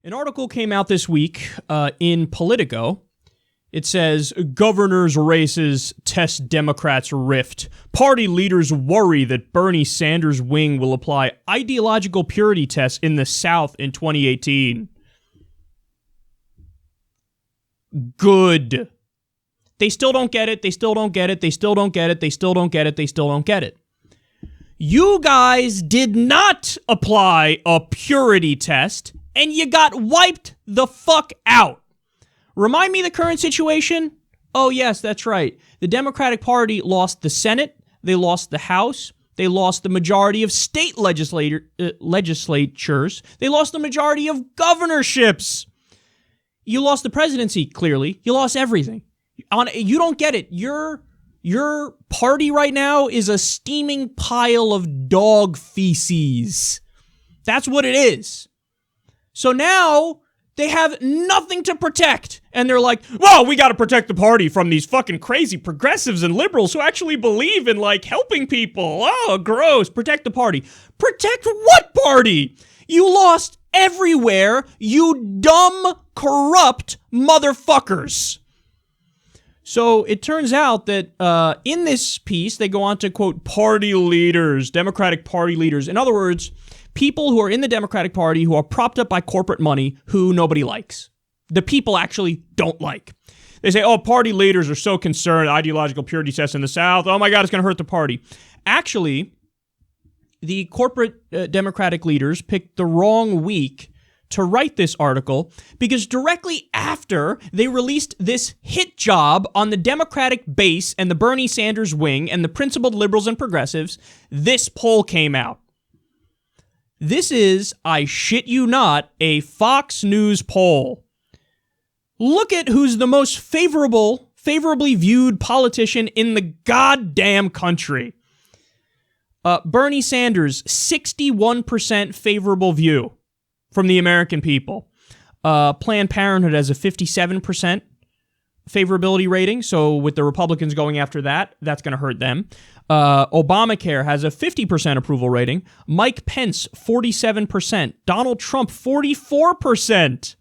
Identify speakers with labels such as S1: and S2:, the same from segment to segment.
S1: An article came out this week in Politico. It says, governors' races test Democrats' rift. Party leaders worry that Bernie Sanders' wing will apply ideological purity tests in the South in 2018. Good. They still don't get it. They still don't get it. They still don't get it. They still don't get it. They still don't get it. You guys did not apply a purity test, and you got wiped the fuck out. Remind me the current situation? Oh, yes, that's right. The Democratic Party lost the Senate, they lost the House, they lost the majority of state legislatures, they lost the majority of governorships. You lost the presidency, clearly. You lost everything. You don't get it. Your party right now is a steaming pile of dog feces. That's what it is. So now they have nothing to protect. And they're like, well, we got to protect the party from these fucking crazy progressives and liberals who actually believe in, like, helping people. Oh, gross. Protect the party. Protect what party? You lost everywhere, you dumb, corrupt motherfuckers. So it turns out that in this piece, they go on to quote party leaders, Democratic Party leaders. In other words, people who are in the Democratic Party who are propped up by corporate money who nobody likes. The people actually don't like. They say, oh, party leaders are so concerned, ideological purity tests in the South. Oh my God, it's going to hurt the party. Actually, the corporate Democratic leaders picked the wrong week to write this article because directly after they released this hit job on the Democratic base and the Bernie Sanders wing and the principled liberals and progressives, this poll came out. This is, I shit you not, a Fox News poll. Look at who's the most favorably viewed politician in the goddamn country. Bernie Sanders, 61% favorable view from the American people. Planned Parenthood has a 57% favorability rating, so with the Republicans going after that, that's going to hurt them. Obamacare has a 50% approval rating. Mike Pence, 47%. Donald Trump, 44%.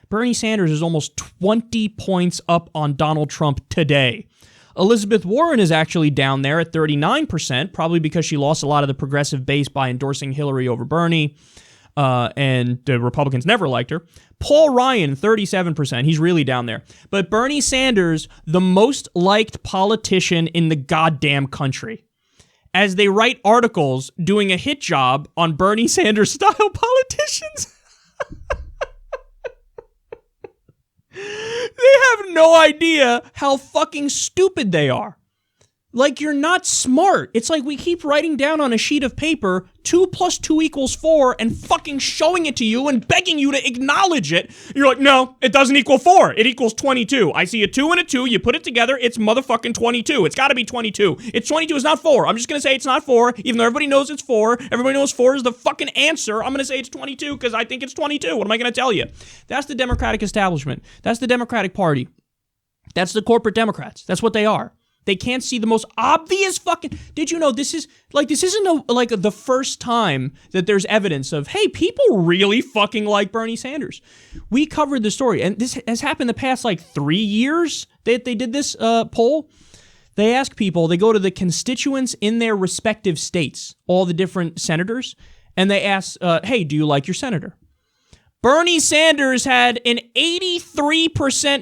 S1: Bernie Sanders is almost 20 points up on Donald Trump today. Elizabeth Warren is actually down there at 39%, probably because she lost a lot of the progressive base by endorsing Hillary over Bernie, and the Republicans never liked her. Paul Ryan, 37%. He's really down there. But Bernie Sanders, the most liked politician in the goddamn country. As they write articles doing a hit job on Bernie Sanders-style politicians. They have no idea how fucking stupid they are. Like, you're not smart. It's like we keep writing down on a sheet of paper 2 + 2 = 4 and fucking showing it to you and begging you to acknowledge it. You're like, no, it doesn't equal 4. It equals 22. I see a 2 and a 2. You put it together. It's motherfucking 22. It's got to be 22. It's 22. It's not 4. I'm just going to say it's not 4, even though everybody knows it's 4. Everybody knows 4 is the fucking answer. I'm going to say it's 22 because I think it's 22. What am I going to tell you? That's the Democratic establishment. That's the Democratic Party. That's the corporate Democrats. That's what they are. They can't see the most obvious fucking... Did you know this isn't the first time that there's evidence of, hey, people really fucking like Bernie Sanders. We covered the story, and this has happened the past 3 years that they did this poll. They ask people, they go to the constituents in their respective states, all the different senators, and they ask, hey, do you like your senator? Bernie Sanders had an 83%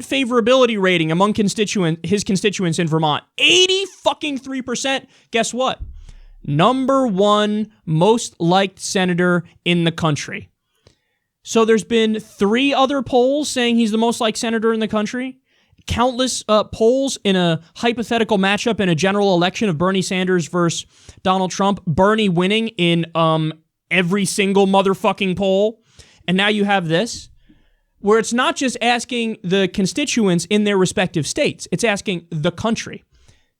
S1: favorability rating among his constituents in Vermont. 83%. Guess what? Number 1 most liked senator in the country. So there's been 3 other polls saying he's the most liked senator in the country. Countless polls in a hypothetical matchup in a general election of Bernie Sanders versus Donald Trump. Bernie winning in every single motherfucking poll. And now you have this, where it's not just asking the constituents in their respective states. It's asking the country.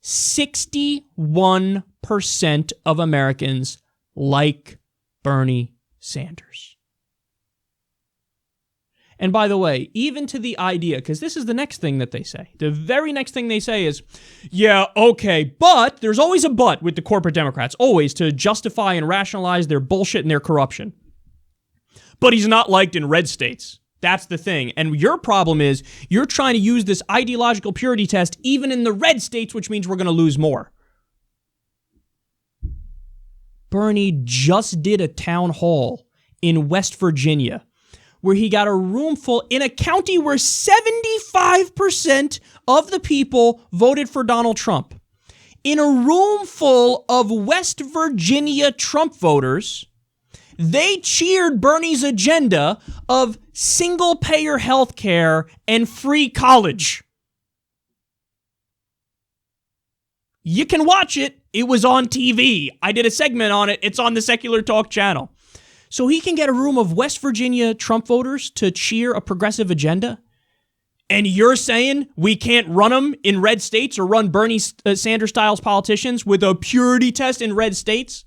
S1: 61% of Americans like Bernie Sanders. And by the way, even to the idea, because this is the next thing that they say. The very next thing they say is, yeah, okay, but there's always a but with the corporate Democrats, always to justify and rationalize their bullshit and their corruption. But he's not liked in red states. That's the thing. And your problem is you're trying to use this ideological purity test even in the red states, which means we're going to lose more. Bernie just did a town hall in West Virginia where he got a room full in a county where 75% of the people voted for Donald Trump. In a room full of West Virginia Trump voters, they cheered Bernie's agenda of single-payer health care and free college. You can watch it. It was on TV. I did a segment on it. It's on the Secular Talk channel. So he can get a room of West Virginia Trump voters to cheer a progressive agenda? And you're saying we can't run them in red states or run Bernie Sanders-style politicians with a purity test in red states?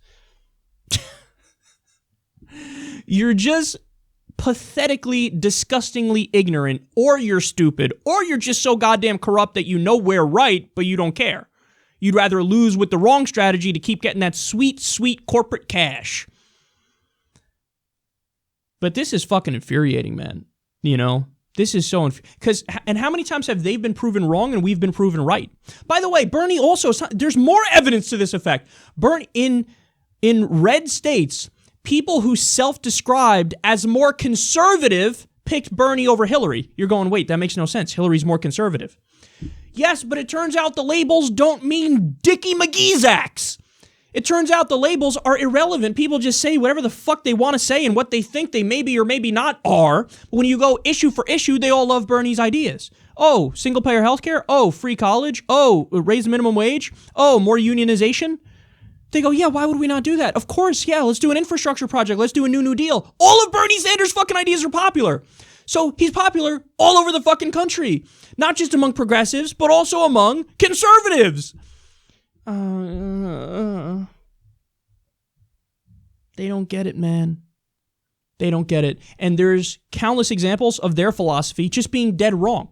S1: You're just pathetically, disgustingly ignorant, or you're stupid, or you're just so goddamn corrupt that you know we're right, but you don't care. You'd rather lose with the wrong strategy to keep getting that sweet, sweet corporate cash. But this is fucking infuriating, man. You know? This is so and how many times have they been proven wrong and we've been proven right? By the way, Bernie also, there's more evidence to this effect. Bernie, in red states, people who self-described as more conservative picked Bernie over Hillary. You're going, wait, that makes no sense. Hillary's more conservative. Yes, but it turns out the labels don't mean Dickie McGee's axe. It turns out the labels are irrelevant. People just say whatever the fuck they want to say and what they think they maybe or maybe not are. But when you go issue for issue, they all love Bernie's ideas. Oh, single-payer healthcare? Oh, free college? Oh, raise the minimum wage? Oh, more unionization? They go, yeah, why would we not do that? Of course, yeah, let's do an infrastructure project. Let's do a New Deal. All of Bernie Sanders' fucking ideas are popular. So he's popular all over the fucking country. Not just among progressives, but also among conservatives. They don't get it, man. They don't get it. And there's countless examples of their philosophy just being dead wrong.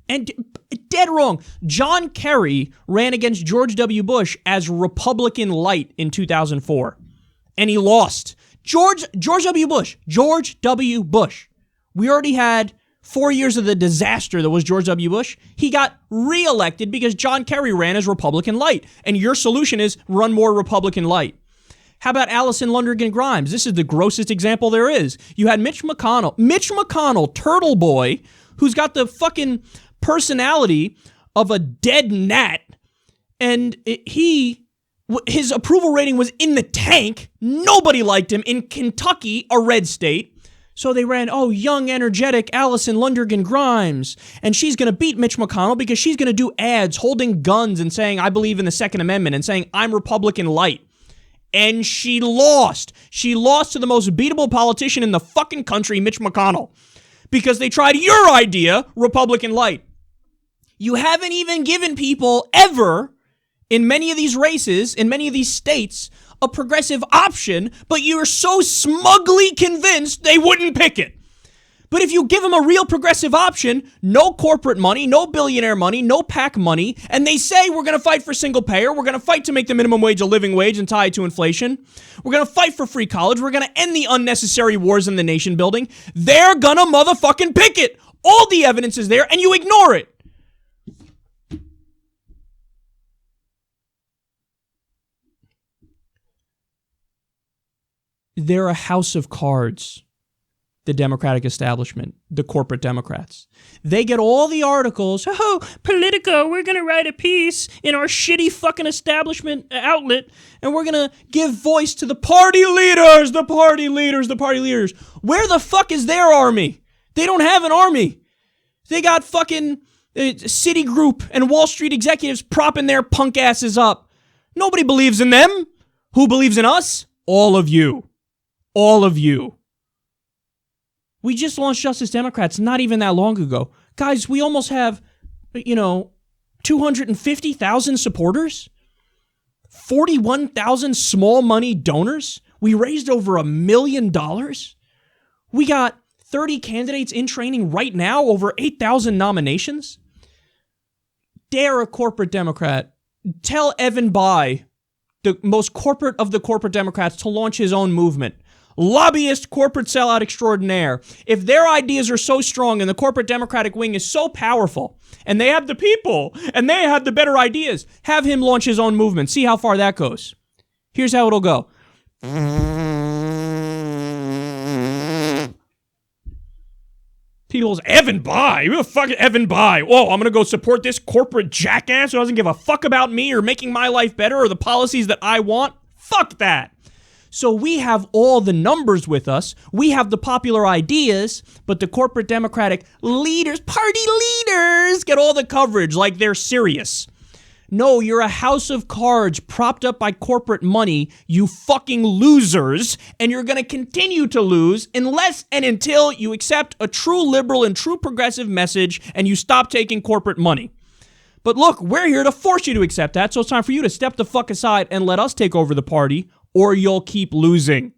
S1: And dead wrong. John Kerry ran against George W. Bush as Republican light in 2004. And he lost. George W. Bush. We already had 4 years of the disaster that was George W. Bush. He got reelected because John Kerry ran as Republican light. And your solution is run more Republican light. How about Allison Lundergan Grimes? This is the grossest example there is. You had Mitch McConnell, Turtle Boy, who's got the fucking personality of a dead gnat, and his approval rating was in the tank. Nobody liked him in Kentucky, a red state. So they ran, young, energetic Allison Lundergan Grimes, and she's going to beat Mitch McConnell because she's going to do ads holding guns and saying, I believe in the Second Amendment, and saying, I'm Republican light. And she lost. She lost to the most beatable politician in the fucking country, Mitch McConnell, because they tried your idea, Republican light. You haven't even given people ever, in many of these races, in many of these states, a progressive option, but you're so smugly convinced they wouldn't pick it. But if you give them a real progressive option, no corporate money, no billionaire money, no PAC money, and they say we're going to fight for single payer, we're going to fight to make the minimum wage a living wage and tie it to inflation, we're going to fight for free college, we're going to end the unnecessary wars in the nation building, they're going to motherfucking pick it. All the evidence is there, and you ignore it. They're a house of cards. The Democratic establishment, the corporate Democrats. They get all the articles. Oh, Politico, we're going to write a piece in our shitty fucking establishment outlet, and we're going to give voice to the party leaders, the party leaders, the party leaders. Where the fuck is their army? They don't have an army. They got fucking Citigroup and Wall Street executives propping their punk asses up. Nobody believes in them. Who believes in us? All of you. All of you. We just launched Justice Democrats not even that long ago. Guys, we almost have, 250,000 supporters, 41,000 small money donors. We raised over $1 million. We got 30 candidates in training right now, over 8,000 nominations. Dare a corporate Democrat tell Evan Bayh, the most corporate of the corporate Democrats, to launch his own movement. lobbyist, corporate sellout extraordinaire, if their ideas are so strong and the corporate Democratic wing is so powerful, and they have the people, and they have the better ideas, have him launch his own movement. See how far that goes. Here's how it'll go. People's Evan Bayh. Who the fuck is Evan Bayh? Whoa, I'm going to go support this corporate jackass who doesn't give a fuck about me or making my life better or the policies that I want. Fuck that. So we have all the numbers with us. We have the popular ideas, but the corporate Democratic leaders, party leaders, get all the coverage like they're serious. No, you're a house of cards propped up by corporate money, you fucking losers, and you're going to continue to lose unless and until you accept a true liberal and true progressive message and you stop taking corporate money. But look, we're here to force you to accept that, so it's time for you to step the fuck aside and let us take over the party, or you'll keep losing.